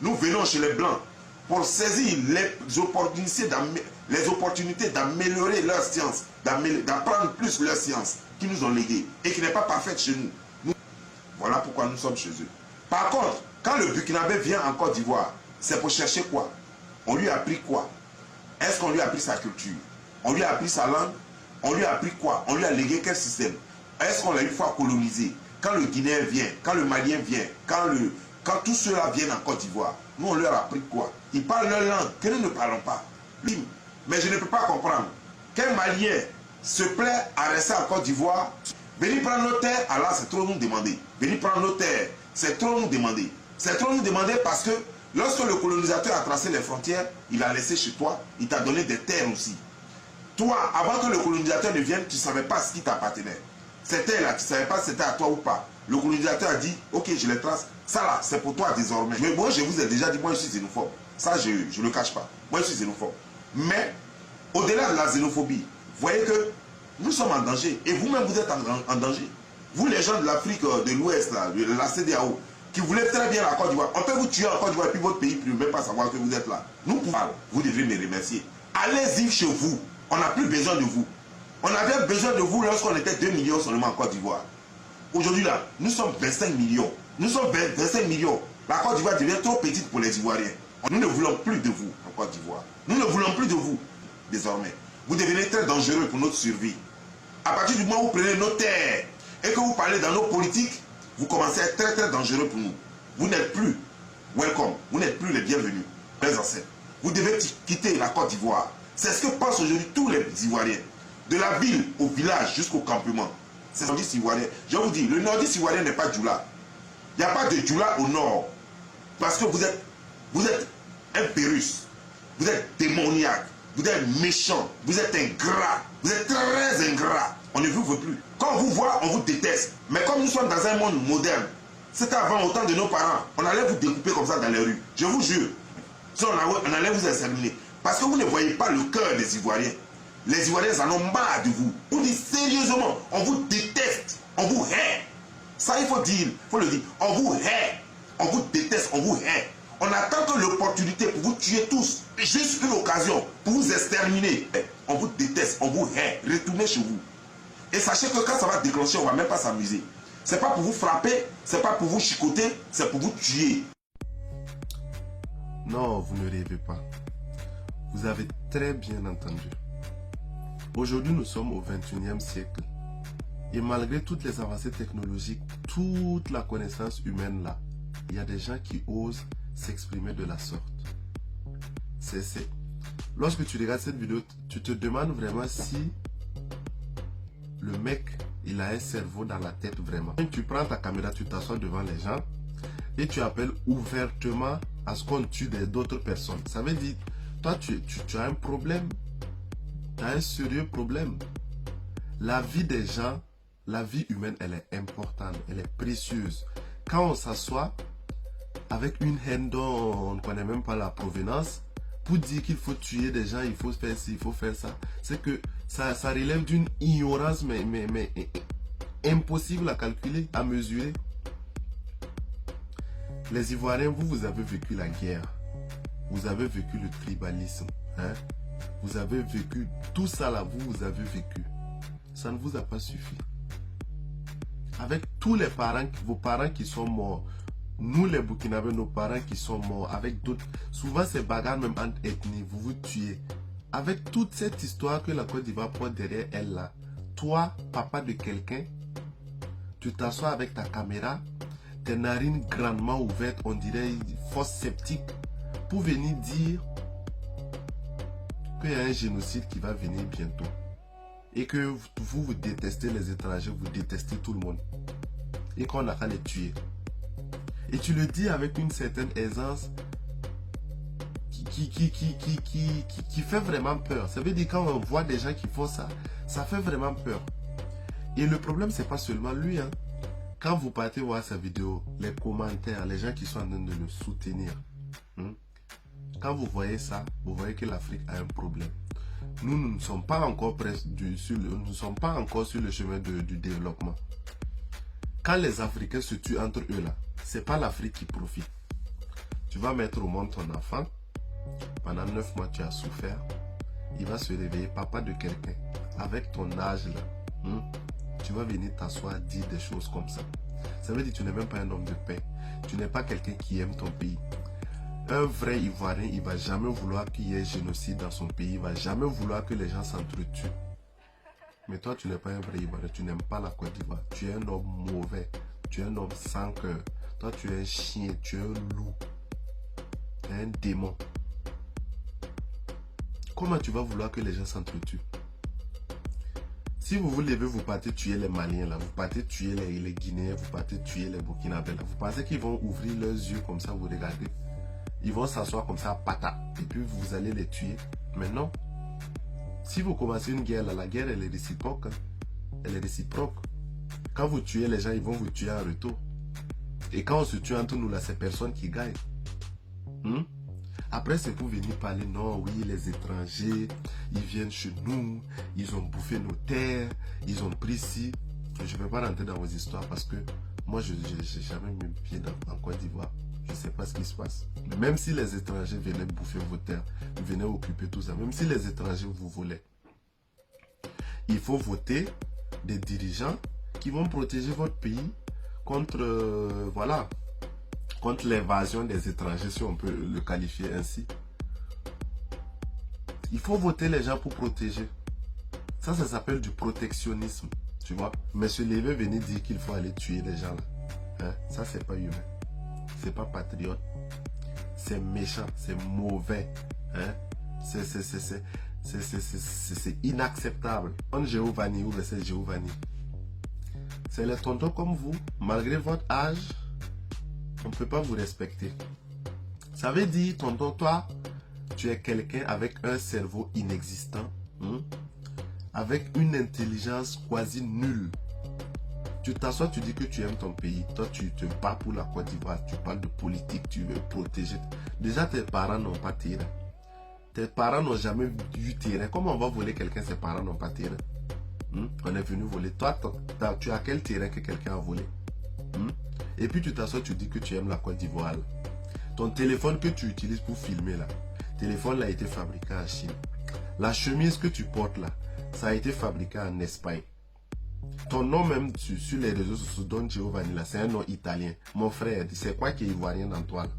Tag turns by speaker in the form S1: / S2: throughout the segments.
S1: Nous venons chez les Blancs pour saisir les opportunités d'améliorer leur science, d'apprendre plus leur science qu'ils nous ont léguée et qui n'est pas parfaite chez nous. Voilà pourquoi nous sommes chez eux. Par contre, quand le Burkinabé vient en Côte d'Ivoire, c'est pour chercher quoi? On lui a appris quoi? Est-ce qu'on lui a appris sa culture? On lui a appris sa langue? On lui a appris quoi? On lui a légué quel système? Est-ce qu'on l'a une fois colonisé? Quand le Guinéen vient, quand le Malien vient, quand tous ceux-là viennent en Côte d'Ivoire, nous on leur a appris quoi? Ils parlent leur langue, que nous ne parlons pas. Mais je ne peux pas comprendre qu'un Malien se plaît à rester en Côte d'Ivoire. Venir prendre nos terres, alors c'est trop nous demander. Venir prendre nos terres, c'est trop nous demander. C'est trop nous demander parce que lorsque le colonisateur a tracé les frontières, il a laissé chez toi, il t'a donné des terres aussi. Toi, avant que le colonisateur ne vienne, tu ne savais pas ce qui t'appartenait. Ces terres-là, tu ne savais pas si c'était à toi ou pas. Le colonisateur a dit, ok, je les trace. Ça là, c'est pour toi désormais. Mais moi, je vous ai déjà dit, moi, je suis xénophobe. Ça, je ne le cache pas. Moi, je suis xénophobe. Mais, au-delà de la xénophobie, vous voyez que nous sommes en danger. Et vous-même, vous êtes en danger. Vous, les gens de l'Afrique de l'Ouest, de la CEDEAO, qui voulaient très bien la Côte d'Ivoire, on peut vous tuer en Côte d'Ivoire et puis votre pays ne peut même pas savoir que vous êtes là. Nous, vous devez me remercier. Allez-y chez vous. On n'a plus besoin de vous. On avait besoin de vous lorsqu'on était 2 millions seulement en Côte d'Ivoire. Aujourd'hui, là, nous sommes 25 millions. Nous sommes 25 millions. La Côte d'Ivoire devient trop petite pour les Ivoiriens. Nous ne voulons plus de vous en Côte d'Ivoire. Nous ne voulons plus de vous désormais. Vous devenez très dangereux pour notre survie. À partir du moment où vous prenez nos terres et que vous parlez dans nos politiques, vous commencez à être très très dangereux pour nous. Vous n'êtes plus welcome. Vous n'êtes plus les bienvenus, les ancêtres. Vous devez quitter la Côte d'Ivoire. C'est ce que pensent aujourd'hui tous les Ivoiriens. De la ville au village jusqu'au campement. C'est le nordiste ivoirien. Je vous dis, le nordiste ivoirien n'est pas Djoula. Il n'y a pas de Djoula au nord. Parce que vous êtes impérus. Vous êtes démoniaque. Vous êtes méchant. Vous êtes ingrat. Vous êtes très ingrat. On ne vous veut plus. Quand on vous voit, on vous déteste. Mais comme nous sommes dans un monde moderne, c'était avant au temps de nos parents, on allait vous découper comme ça dans les rues. Je vous jure. Sinon, on allait vous exterminer. Parce que vous ne voyez pas le cœur des Ivoiriens. Les Ivoiriens en ont marre de vous. On dit sérieusement, on vous déteste, on vous hait. Ça, il faut dire, il faut le dire. On vous hait, on vous déteste, on vous hait. On attend que l'opportunité pour vous tuer tous, juste une occasion pour vous exterminer. On vous déteste, on vous hait. Retournez chez vous. Et sachez que quand ça va déclencher, on ne va même pas s'amuser. Ce n'est pas pour vous frapper, ce n'est pas pour vous chicoter, c'est pour vous tuer.
S2: Non, vous ne rêvez pas. Vous avez très bien entendu. Aujourd'hui, nous sommes au 21e siècle. Et malgré toutes les avancées technologiques, toute la connaissance humaine là, il y a des gens qui osent s'exprimer de la sorte. Lorsque tu regardes cette vidéo, tu te demandes vraiment si le mec, il a un cerveau dans la tête vraiment. Tu prends ta caméra, tu t'assois devant les gens et tu appelles ouvertement à ce qu'on tue d'autres personnes. Ça veut dire, toi, tu as un problème. Tu as un sérieux problème. La vie des gens, la vie humaine, elle est importante, elle est précieuse. Quand on s'assoit avec une haine dont on ne connaît même pas la provenance, pour dire qu'il faut tuer des gens, il faut faire ci, il faut faire ça, c'est que ça relève d'une ignorance mais impossible à calculer, à mesurer. Les Ivoiriens, vous avez vécu la guerre, vous avez vécu le tribalisme, hein? Vous avez vécu tout ça là, vous avez vécu. Ça ne vous a pas suffi. Avec tous les parents, vos parents qui sont morts, nous les Burkinabés, nos parents qui sont morts, avec d'autres, souvent ces bagarres même entre ethnies, vous vous tuez. Avec toute cette histoire que la Côte d'Ivoire porte derrière elle là, toi, papa de quelqu'un, tu t'assois avec ta caméra, tes narines grandement ouvertes, on dirait fosse septique, pour venir dire qu'il y a un génocide qui va venir bientôt. Et que vous détestez les étrangers, vous détestez tout le monde. Et qu'on a qu'à les tuer. Et tu le dis avec une certaine aisance qui fait vraiment peur. Ça veut dire quand on voit des gens qui font ça, ça fait vraiment peur. Et le problème, c'est pas seulement lui. Hein. Quand vous partez voir sa vidéo, les commentaires, les gens qui sont en train de le soutenir, quand vous voyez ça, vous voyez que l'Afrique a un problème. Nous ne sommes pas encore nous ne sommes pas encore sur le chemin du développement. Quand les Africains se tuent entre eux là, c'est pas l'Afrique qui profite. Tu vas mettre au monde ton enfant. Pendant 9 mois, tu as souffert. Il va se réveiller, papa de quelqu'un. Avec ton âge là, tu vas venir t'asseoir, dire des choses comme ça. Ça veut dire que tu n'es même pas un homme de paix. Tu n'es pas quelqu'un qui aime ton pays. Un vrai Ivoirien, il ne va jamais vouloir qu'il y ait génocide dans son pays. Il ne va jamais vouloir que les gens s'entretuent. Mais toi, tu n'es pas un vrai Ivoirien. Tu n'aimes pas la Côte d'Ivoire. Tu es un homme mauvais. Tu es un homme sans cœur. Toi, tu es un chien. Tu es un loup. Tu es un démon. Comment tu vas vouloir que les gens s'entretuent? Si vous vous levez, vous partez tuer les Maliens, là, vous partez tuer les Guinéens, vous partez tuer les Burkinabés, là. Vous pensez qu'ils vont ouvrir leurs yeux comme ça, vous regardez? Ils vont s'asseoir comme ça, patate, et puis vous allez les tuer. Mais non. Si vous commencez une guerre, là, la guerre, elle est réciproque. Hein. Elle est réciproque. Quand vous tuez les gens, ils vont vous tuer en retour. Et quand on se tue entre nous, là, c'est personne qui gagne. Après, c'est pour venir parler, non, oui, les étrangers, ils viennent chez nous, ils ont bouffé nos terres, ils ont pris ci. Je ne vais pas rentrer dans vos histoires parce que moi, je n'ai jamais mis pied en Côte d'Ivoire. Je ne sais pas ce qui se passe. Mais même si les étrangers venaient bouffer vos terres, venaient occuper tout ça, même si les étrangers vous volaient, il faut voter des dirigeants qui vont protéger votre pays contre, voilà, contre l'invasion des étrangers, si on peut le qualifier ainsi. Il faut voter les gens pour protéger. Ça s'appelle du protectionnisme, tu vois. Mais se lever, venir dire qu'il faut aller tuer les gens, là, hein, ça, c'est pas humain. C'est pas patriote. C'est méchant, c'est mauvais. Hein. C'est inacceptable. On Giovanni, ou c'est Giovanni. C'est les tontons comme vous, malgré votre âge, on ne peut pas vous respecter. Ça veut dire, tonton, toi, tu es quelqu'un avec un cerveau inexistant, avec une intelligence quasi nulle. Tu t'assois, tu dis que tu aimes ton pays. Toi, tu te bats pour la Côte d'Ivoire. Tu parles de politique, tu veux protéger. Déjà, tes parents n'ont pas terrain. Tes parents n'ont jamais eu terrain. Comment on va voler quelqu'un, ses parents n'ont pas terrain? On est venu voler. Toi, tu as quel terrain que quelqu'un a volé? Et puis tu t'assois, tu dis que tu aimes la Côte d'Ivoire. Ton téléphone que tu utilises pour filmer là, téléphone là a été fabriqué en Chine. La chemise que tu portes là, ça a été fabriqué en Espagne. Ton nom même sur les réseaux sociaux, Don Giovanni là, c'est un nom italien. Mon frère, c'est quoi qui est ivoirien dans toi là?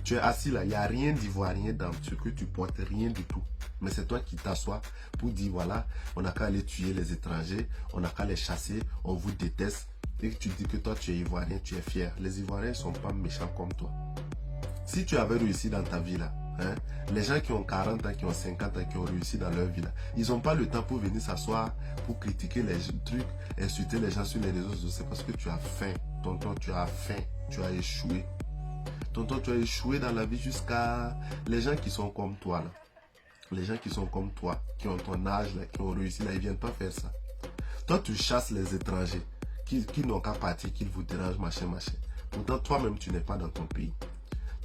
S2: Tu es assis là, il n'y a rien d'ivoirien dans ce que tu portes, rien du tout. Mais c'est toi qui t'assois pour dire voilà, on n'a qu'à aller tuer les étrangers, on n'a qu'à les chasser, on vous déteste. Et que tu dis que toi tu es ivoirien, tu es fier. Les Ivoiriens ne sont pas méchants comme toi. Si tu avais réussi dans ta vie là, hein, les gens qui ont 40 ans, qui ont 50 ans, qui ont réussi dans leur vie là, ils n'ont pas le temps pour venir s'asseoir, pour critiquer les trucs, insulter les gens sur les réseaux sociaux. C'est parce que tu as faim. Tonton, tu as faim. Tu as échoué. Tonton, tu as échoué dans la vie jusqu'à les gens qui sont comme toi là. Les gens qui sont comme toi, qui ont ton âge là, qui ont réussi là, ils ne viennent pas faire ça. Toi, tu chasses les étrangers qui n'ont qu'à partir, qu'ils vous dérangent, machin. Pourtant, toi-même, tu n'es pas dans ton pays.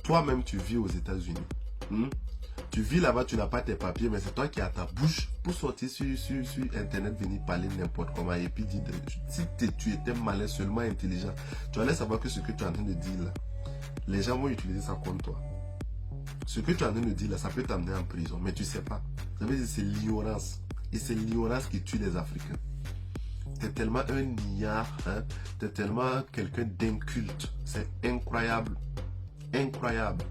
S2: Toi-même, tu vis aux États-Unis. Tu vis là-bas, tu n'as pas tes papiers, mais c'est toi qui as ta bouche pour sortir sur Internet, venir parler n'importe comment. Et puis dire, si tu étais malin, seulement intelligent, tu allais savoir que ce que tu es en train de dire là, les gens vont utiliser ça contre toi. Ce que tu es en train de dire là, ça peut t'amener en prison, mais tu ne sais pas. Ça veut dire que c'est l'ignorance. Et c'est l'ignorance qui tue les Africains. Tu es tellement un niard, hein? Tu es tellement quelqu'un d'inculte. C'est incroyable. Incroyable.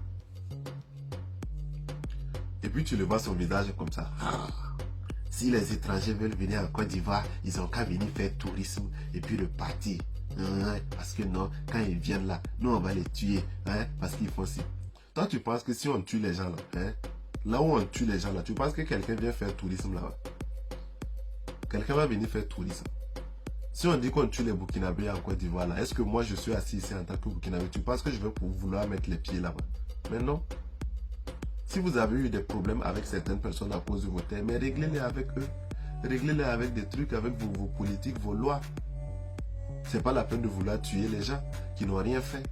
S2: Et puis tu le vois son visage comme ça. Si les étrangers veulent venir en Côte d'Ivoire, ils ont qu'à venir faire tourisme et puis repartir. Parce que non, quand ils viennent là, nous on va les tuer. Hein? Parce qu'ils font ci. Toi tu penses que si on tue les gens là, hein? Là où on tue les gens là, tu penses que quelqu'un vient faire tourisme là-bas? Quelqu'un va venir faire tourisme. Si on dit qu'on tue les Burkinabés en Côte d'Ivoire là, est-ce que moi je suis assis ici en tant que Burkinabé? Tu penses que je vais vouloir mettre les pieds là-bas? Mais non. Si vous avez eu des problèmes avec certaines personnes à cause de vos terres, mais réglez-les avec eux. Réglez-les avec des trucs, avec vos politiques, vos lois. C'est pas la peine de vouloir tuer les gens qui n'ont rien fait.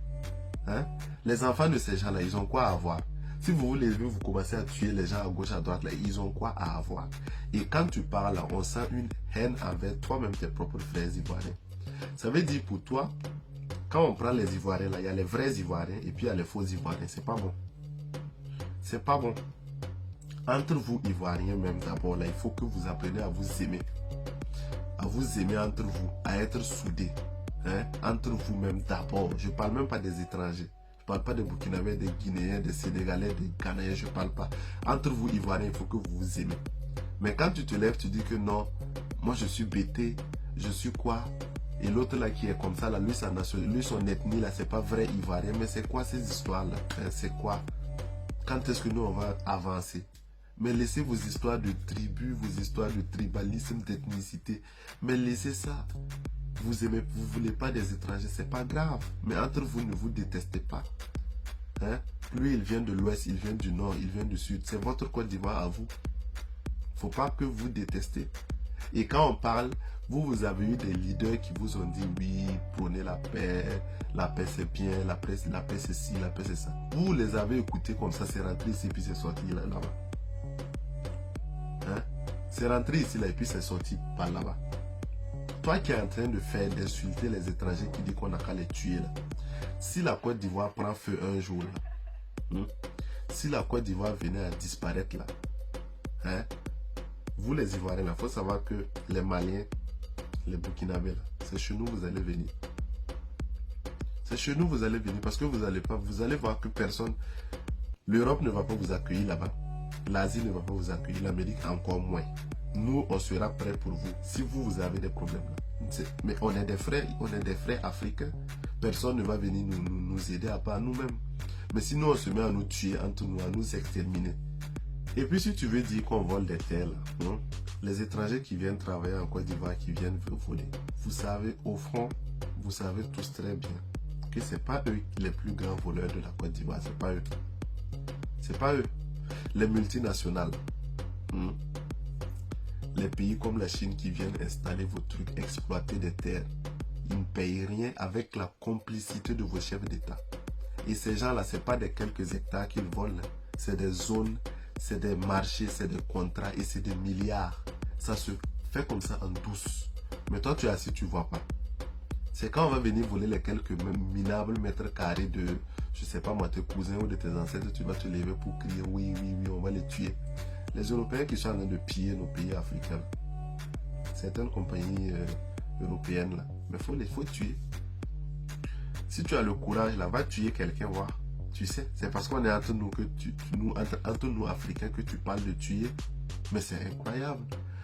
S2: Hein? Les enfants de ces gens-là, ils ont quoi à avoir? Si vous voulez, vous commencez à tuer les gens à gauche, à droite, là, ils ont quoi à avoir? Et quand tu parles, là, on sent une haine envers toi-même, tes propres frères ivoiriens. Ça veut dire pour toi, Quand on prend les Ivoiriens, là, il y a les vrais Ivoiriens et puis il y a les faux Ivoiriens. C'est pas bon. C'est pas bon. Entre vous, Ivoiriens même d'abord, là, il faut que vous appreniez à vous aimer. À vous aimer entre vous, à être soudés. Hein? Entre vous-même d'abord. Je ne parle même pas des étrangers. Je ne parle pas des Burkinabés, des Guinéens, des Sénégalais, des Ghanéens. Je ne parle pas. Entre vous, Ivoiriens, il faut que vous vous aimez. Mais quand tu te lèves, tu dis que non, moi je suis bêté, je suis quoi? Et l'autre là qui est comme ça, là, lui, son ethnie, là, c'est pas vrai Ivoirien. Mais c'est quoi ces histoires-là? C'est quoi? Quand est-ce que nous, on va avancer? Mais laissez vos histoires de tribus, vos histoires de tribalisme, d'ethnicité. Mais laissez ça. Vous aimez, vous voulez pas des étrangers, c'est pas grave. Mais entre vous, ne vous détestez pas. Hein? Lui, il vient de l'ouest, il vient du nord, il vient du sud. C'est votre Côte d'Ivoire à vous. Faut pas que vous détestez. Et quand on parle, vous avez eu des leaders qui vous ont dit oui, prenez la paix c'est bien, la paix c'est ci, la paix c'est ça. Vous les avez écoutés comme ça, c'est rentré ici puis c'est sorti là-bas. Hein? C'est rentré ici là et puis c'est sorti par là-bas. Toi qui es en train d'insulter les étrangers qui disent qu'on n'a qu'à les tuer là. Si la Côte d'Ivoire prend feu un jour là, si la Côte d'Ivoire venait à disparaître là, hein? Vous les Ivoiriens, il faut savoir que les Maliens, les Burkinabés, c'est chez nous vous allez venir. C'est chez nous vous allez venir parce que vous allez voir que personne, l'Europe ne va pas vous accueillir là-bas. L'Asie ne va pas vous accueillir, l'Amérique encore moins. Nous, on sera prêts pour vous si vous avez des problèmes là. Mais on est des frères africains. Personne ne va venir nous aider à part nous-mêmes. Mais si nous, on se met à nous tuer entre nous, à nous exterminer. Et puis si tu veux dire qu'on vole des terres, hein, les étrangers qui viennent travailler en Côte d'Ivoire, qui viennent voler, vous savez, au fond, vous savez tous très bien que ce n'est pas eux les plus grands voleurs de la Côte d'Ivoire, c'est pas eux. C'est pas eux. Les multinationales, les pays comme la Chine qui viennent installer vos trucs, exploiter des terres, ils ne payent rien avec la complicité de vos chefs d'État. Et ces gens-là, ce n'est pas des quelques hectares qu'ils volent, c'est des zones, c'est des marchés, c'est des contrats et c'est des milliards. Ça se fait comme ça en douce. Mais toi, tu es assis, tu ne vois pas. C'est quand on va venir voler les quelques minables mètres carrés de, je ne sais pas moi, tes cousins ou de tes ancêtres, tu vas te lever pour crier oui, oui, oui, on va les tuer. Les Européens qui sont en train de piller nos pays africains, certaines compagnies européennes, là, mais il faut tuer. Si tu as le courage, là, va tuer quelqu'un, voir. Tu sais, c'est parce qu'on est entre nous, entre nous Africains que tu parles de tuer. Mais c'est incroyable.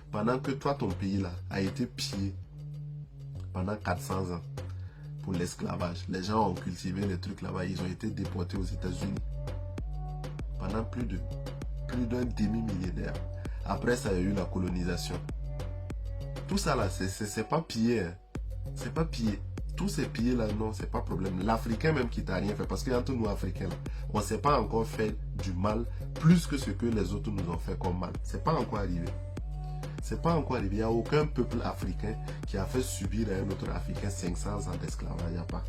S2: Pendant que toi, ton pays là a été pillé pendant 400 ans pour l'esclavage. Les gens ont cultivé les trucs là-bas. Ils ont été déportés aux États-Unis pendant plus d'un demi-millénaire. Après, ça, il y a eu la colonisation. Tout ça là, c'est pas pillé. Hein. C'est pas pillé. Tous ces pays là, non, c'est pas problème. L'Africain même qui t'a rien fait, parce qu'entre nous Africains, on ne s'est pas encore fait du mal plus que ce que les autres nous ont fait comme mal. C'est pas encore arrivé. C'est pas encore arrivé. Il n'y a aucun peuple africain qui a fait subir à un autre Africain 500 ans d'esclavage. Il n'y a pas.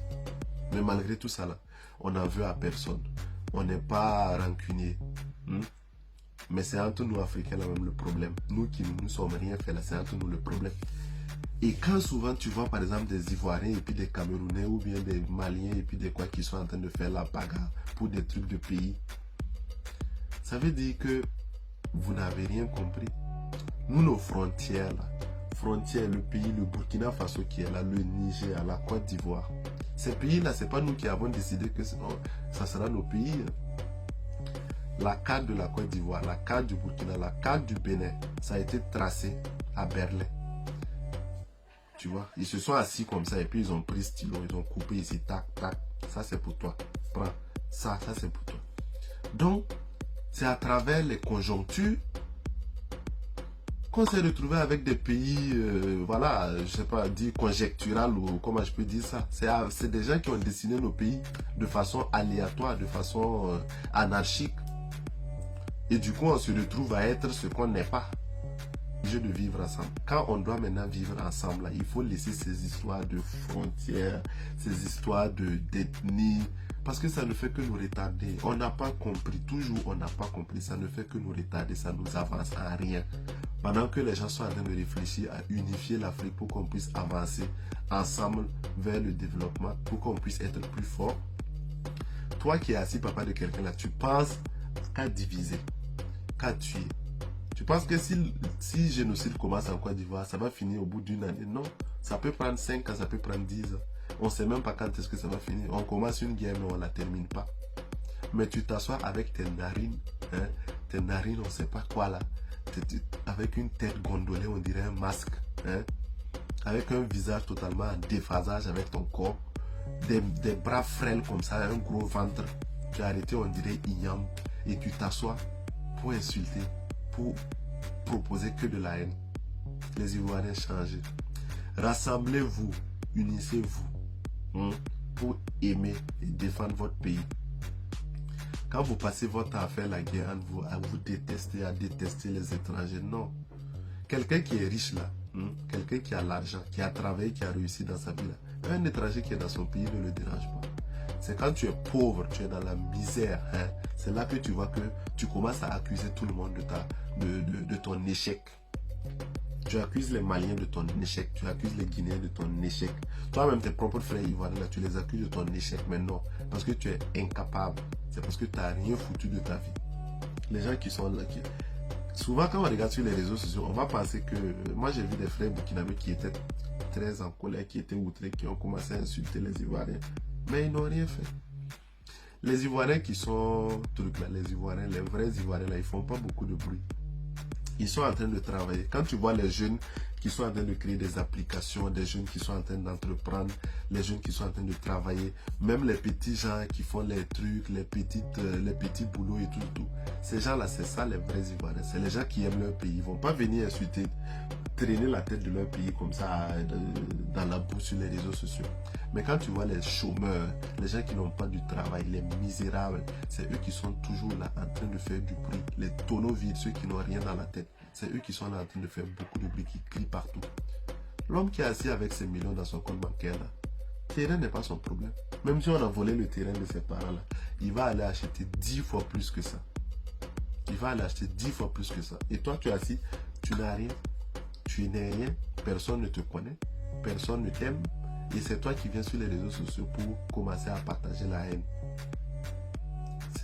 S2: Mais malgré tout ça là, on n'en veut à personne. On n'est pas rancunier. Mais c'est entre nous Africains là même le problème. Nous qui ne nous sommes rien fait là, c'est entre nous le problème. Et quand souvent tu vois par exemple des Ivoiriens et puis des Camerounais ou bien des Maliens et puis des quoi qui sont en train de faire la bagarre pour des trucs de pays, ça veut dire que vous n'avez rien compris. Nous, nos frontières là, le pays, le Burkina Faso qui est là, le Niger, la Côte d'Ivoire, ces pays là, c'est pas nous qui avons décidé que ça sera nos pays. La carte de la Côte d'Ivoire, la carte du Burkina, la carte du Bénin, ça a été tracé à Berlin. Tu vois, ils se sont assis comme ça et puis ils ont pris stylo, ils ont coupé ici, tac, tac, ça c'est pour toi. Prends, ça c'est pour toi. Donc, c'est à travers les conjonctures qu'on s'est retrouvé avec des pays, voilà, je sais pas, dit conjectural ou comment je peux dire ça. C'est des gens qui ont dessiné nos pays de façon aléatoire, de façon anarchique. Et du coup, on se retrouve à être ce qu'on n'est pas. De vivre ensemble. Quand on doit maintenant vivre ensemble, là, il faut laisser ces histoires de frontières, ces histoires d'ethnie, parce que ça ne fait que nous retarder. On n'a pas compris, toujours on n'a pas compris, ça ne fait que nous retarder, ça nous avance à rien. Pendant que les gens sont en train de réfléchir à unifier l'Afrique pour qu'on puisse avancer ensemble vers le développement, pour qu'on puisse être plus fort. Toi qui es assis papa de quelqu'un là, tu penses qu'à diviser, qu'à tuer. Tu penses que si génocide commence en Côte d'Ivoire, ça va finir au bout d'une année? Non, ça peut prendre 5 ans, ça peut prendre 10 ans. On ne sait même pas quand est-ce que ça va finir. On commence une guerre, mais on ne la termine pas. Mais tu t'assois avec tes narines, hein, on ne sait pas quoi là, avec une tête gondolée, on dirait un masque, hein, avec un visage totalement en déphasage avec ton corps, des bras frêles comme ça, un gros ventre. Tu as arrêté, on dirait Inyam, et tu t'assois pour insulter, pour proposer que de la haine. Les Ivoiriens changent. Rassemblez-vous, unissez-vous pour aimer et défendre votre pays. Quand vous passez votre temps à faire la guerre, à vous détester, à détester les étrangers, non. Quelqu'un qui est riche là, quelqu'un qui a l'argent, qui a travaillé, qui a réussi dans sa vie là, un étranger qui est dans son pays ne le dérange pas. C'est quand tu es pauvre, tu es dans la misère, hein, c'est là que tu vois que tu commences à accuser tout le monde de ton échec. Tu accuses les Maliens de ton échec, tu accuses les Guinéens de ton échec. Toi-même, tes propres frères ivoiriens, là, tu les accuses de ton échec, mais non, parce que tu es incapable. C'est parce que tu n'as rien foutu de ta vie. Les gens qui sont là, souvent quand on regarde sur les réseaux sociaux, on va penser que... Moi, j'ai vu des frères burkinabés qui étaient très en colère, qui étaient outrés, qui ont commencé à insulter les Ivoiriens. Mais ils n'ont rien fait. Les Ivoiriens qui sont trucs là, les Ivoiriens, les vrais Ivoiriens là, ils font pas beaucoup de bruit. Ils sont en train de travailler. Quand tu vois les jeunes qui sont en train de créer des applications, des jeunes qui sont en train d'entreprendre, les jeunes qui sont en train de travailler, même les petits gens qui font les trucs, les petits boulots et tout. Ces gens-là, c'est ça les vrais Ivoiriens. C'est les gens qui aiment leur pays. Ils ne vont pas venir insulter, traîner la tête de leur pays comme ça dans la boue sur les réseaux sociaux. Mais quand tu vois les chômeurs, les gens qui n'ont pas du travail, les misérables, c'est eux qui sont toujours là en train de faire du bruit. Les tonneaux vides, ceux qui n'ont rien dans la tête, c'est eux qui sont là en train de faire beaucoup de bruit, qui crient partout. L'homme qui est assis avec ses millions dans son compte bancaire là, le terrain n'est pas son problème. Même si on a volé le terrain de ses parents là, il va aller acheter 10 fois plus que ça. Il va aller acheter 10 fois plus que ça. Et toi tu es assis, tu n'as rien, tu n'es rien, personne ne te connaît, personne ne t'aime. Et c'est toi qui viens sur les réseaux sociaux pour commencer à partager la haine.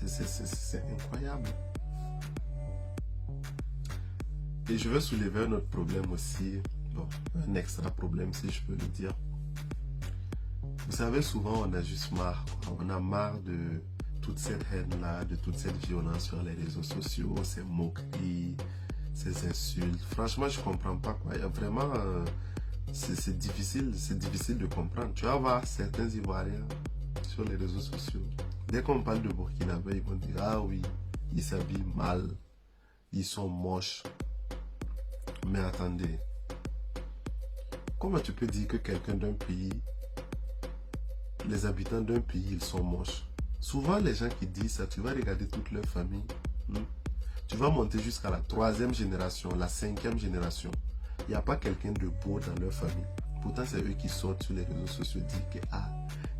S2: C'est incroyable. Et je veux soulever un autre problème aussi. Bon, un extra problème si je peux le dire. Vous savez, souvent on a juste marre. On a marre de toute cette haine-là, de toute cette violence sur les réseaux sociaux, ces moqueries, ces insultes. Franchement, je ne comprends pas quoi. Il y a vraiment... c'est difficile de comprendre. Tu vas voir certains Ivoiriens sur les réseaux sociaux. Dès qu'on parle de Burkinabé, ils vont dire, ah oui, ils s'habillent mal, ils sont moches. Mais attendez, comment tu peux dire que quelqu'un d'un pays, les habitants d'un pays, ils sont moches? Souvent, les gens qui disent ça, tu vas regarder toute leur famille. Tu vas monter jusqu'à la 3e génération, la 5e génération. Il n'y a pas quelqu'un de beau dans leur famille. Pourtant, c'est eux qui sortent sur les réseaux sociaux et disent que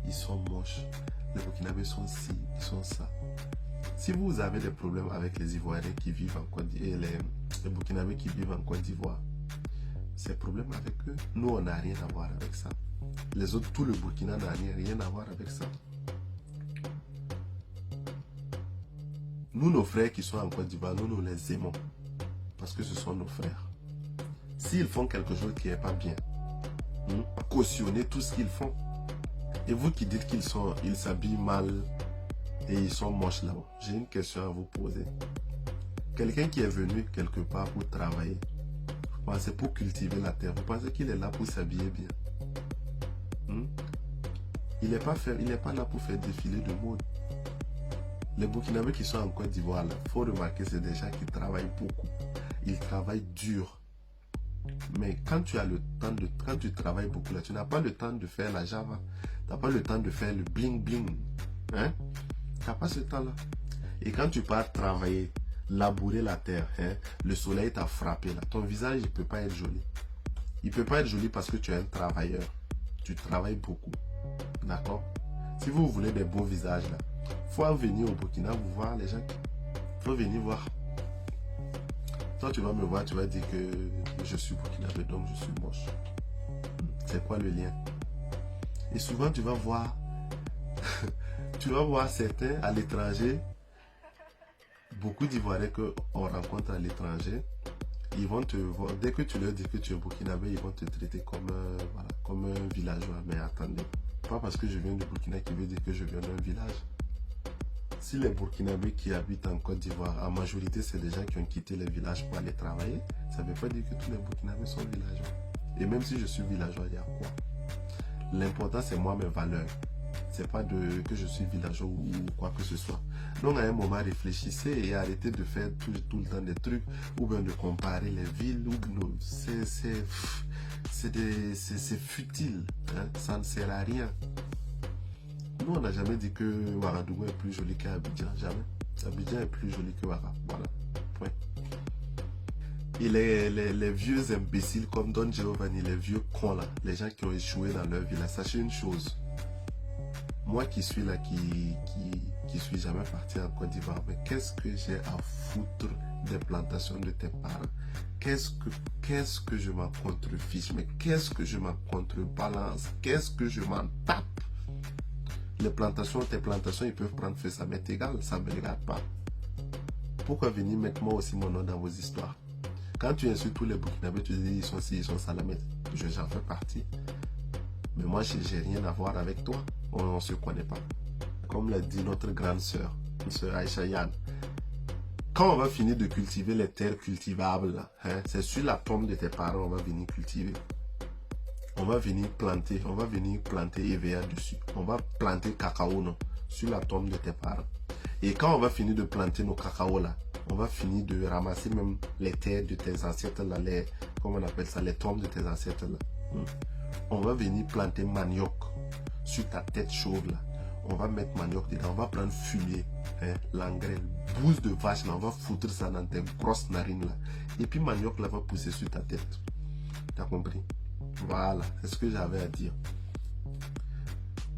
S2: ils sont moches. Les Burkinabés sont ci, ils sont ça. Si vous avez des problèmes avec les Ivoiriens qui vivent en Côte d'Ivoire, les Burkinabés qui vivent en Côte d'Ivoire, c'est problème avec eux. Nous, on n'a rien à voir avec ça. Les autres, tout le Burkina n'a rien à voir avec ça. Nous, nos frères qui sont en Côte d'Ivoire, nous les aimons. Parce que ce sont nos frères. S'ils font quelque chose qui n'est pas bien, cautionnez tout ce qu'ils font. Et vous qui dites qu'ils s'habillent mal et ils sont moches là-bas, j'ai une question à vous poser. Quelqu'un qui est venu quelque part pour travailler, vous pensez pour cultiver la terre, vous pensez qu'il est là pour s'habiller bien? Il n'est pas là pour faire défiler de mode. Les Burkinabés qui sont en Côte d'Ivoire, il faut remarquer, c'est des gens qui travaillent beaucoup. Ils travaillent dur. Mais quand tu as le temps quand tu travailles beaucoup là, tu n'as pas le temps de faire la Java. Tu n'as pas le temps de faire le bling bling. Hein? Tu n'as pas ce temps là. Et quand tu pars travailler, labourer la terre, le soleil t'a frappé là. Ton visage, il ne peut pas être joli. Il ne peut pas être joli parce que tu es un travailleur. Tu travailles beaucoup. D'accord? Si vous voulez des beaux visages là, il faut venir au Burkina vous voir les gens. Il faut venir voir. Toi, tu vas me voir, tu vas dire que je suis burkinabé, donc je suis moche. C'est quoi le lien? Et souvent, tu vas voir, tu vas voir certains à l'étranger, beaucoup d'Ivoiriens qu'on rencontre à l'étranger, ils vont te voir, dès que tu leur dis que tu es burkinabé, ils vont te traiter comme, voilà, comme un villageois. Mais attendez, pas parce que je viens du Burkina qui veut dire que je viens d'un village. Si les Burkinabés qui habitent en Côte d'Ivoire, en majorité, c'est des gens qui ont quitté les villages pour aller travailler, ça ne veut pas dire que tous les Burkinabés sont villageois. Et même si je suis villageois, il y a quoi? L'important, c'est moi, mes valeurs. C'est pas que je suis villageois ou quoi que ce soit. Donc, à un moment, réfléchissez et arrêtez de faire tout le temps des trucs ou bien de comparer les villes. C'est futile. Hein? Ça ne sert à rien. Nous, on n'a jamais dit que Ouagadougou est plus joli qu'Abidjan. Jamais. Abidjan est plus joli que Ouagadougou. Voilà. Point. Et les vieux imbéciles comme Don Giovanni, les vieux cons là, les gens qui ont échoué dans leur vie là, sachez une chose. Moi qui suis là, qui suis jamais parti en Côte d'Ivoire, mais qu'est-ce que j'ai à foutre des plantations de tes parents? Qu'est-ce que je m'en contrefiche? Mais qu'est-ce que je m'en contrebalance? Qu'est-ce que je m'en tape? Les plantations, tes plantations, ils peuvent prendre feu, ça m'est égal, ça ne me regarde pas. Pourquoi venir mettre moi aussi mon nom dans vos histoires? Quand tu insultes tous les Burkinabés, tu dis ils sont ci, ils sont salamètres. J'en fais partie. Mais moi, je n'ai rien à voir avec toi. On ne se connaît pas. Comme l'a dit notre grande sœur, sœur Aïcha Yann. Quand on va finir de cultiver les terres cultivables, hein, c'est sur la tombe de tes parents on va venir cultiver. On va venir planter EVA dessus. On va planter cacao non, sur la tombe de tes parents. Et quand on va finir de planter nos cacao là, on va finir de ramasser même les terres de tes ancêtres là, comment on appelle ça, les tombes de tes ancêtres là. On va venir planter manioc sur ta tête chauve là. On va mettre manioc dedans, on va prendre fumier, hein, l'engrais, bouse de vache là, on va foutre ça dans tes grosses narines là. Et puis manioc là va pousser sur ta tête. T'as compris? Voilà, c'est ce que j'avais à dire.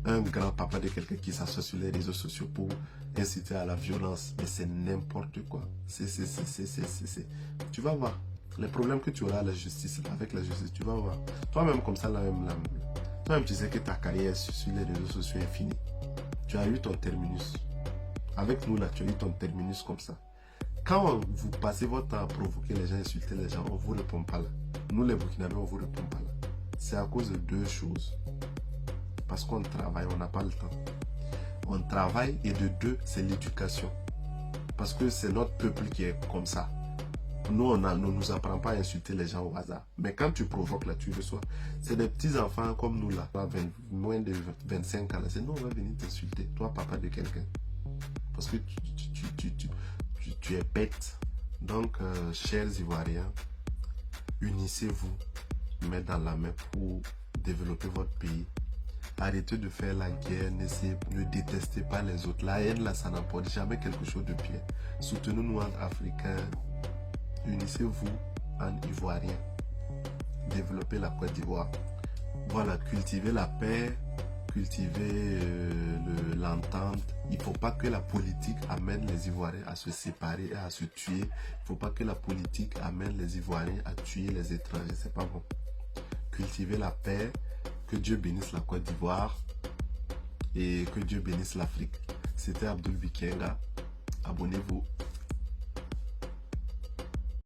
S2: Un grand papa de quelqu'un qui s'assoit sur les réseaux sociaux pour inciter à la violence, mais c'est n'importe quoi. Tu vas voir les problèmes que tu auras à la justice, avec la justice, tu vas voir. Toi-même comme ça, toi-même tu sais que ta carrière sur les réseaux sociaux est finie. Tu as eu ton terminus. Avec nous là, tu as eu ton terminus comme ça. Quand vous passez votre temps à provoquer les gens, insulter les gens, on ne vous répond pas là. Nous les Burkinabés, on ne vous répond pas là. C'est à cause de deux choses. Parce qu'on travaille, on n'a pas le temps. On travaille et de deux, c'est l'éducation. Parce que c'est notre peuple qui est comme ça. Nous, on ne nous apprend pas à insulter les gens au hasard. Mais quand tu provoques là, tu reçois. C'est des petits enfants comme nous là, moins de 25 ans. C'est nous, on va venir t'insulter. Toi, papa de quelqu'un. Parce que tu es bête. Donc, chers Ivoiriens, unissez-vous, main dans la main pour développer votre pays. Arrêtez de faire la guerre, ne détestez pas les autres. La haine, là, ça n'apporte jamais quelque chose de bien. Soutenez-nous entre Africains. Unissez-vous en Ivoiriens. Développez la Côte d'Ivoire. Voilà, cultivez la paix, cultivez l'entente. Il ne faut pas que la politique amène les Ivoiriens à se séparer et à se tuer. Il ne faut pas que la politique amène les Ivoiriens à tuer les étrangers. C'est pas bon. Cultivez la paix. Que Dieu bénisse la Côte d'Ivoire et que Dieu bénisse l'Afrique. C'était Abdoul Bikenga. Abonnez-vous.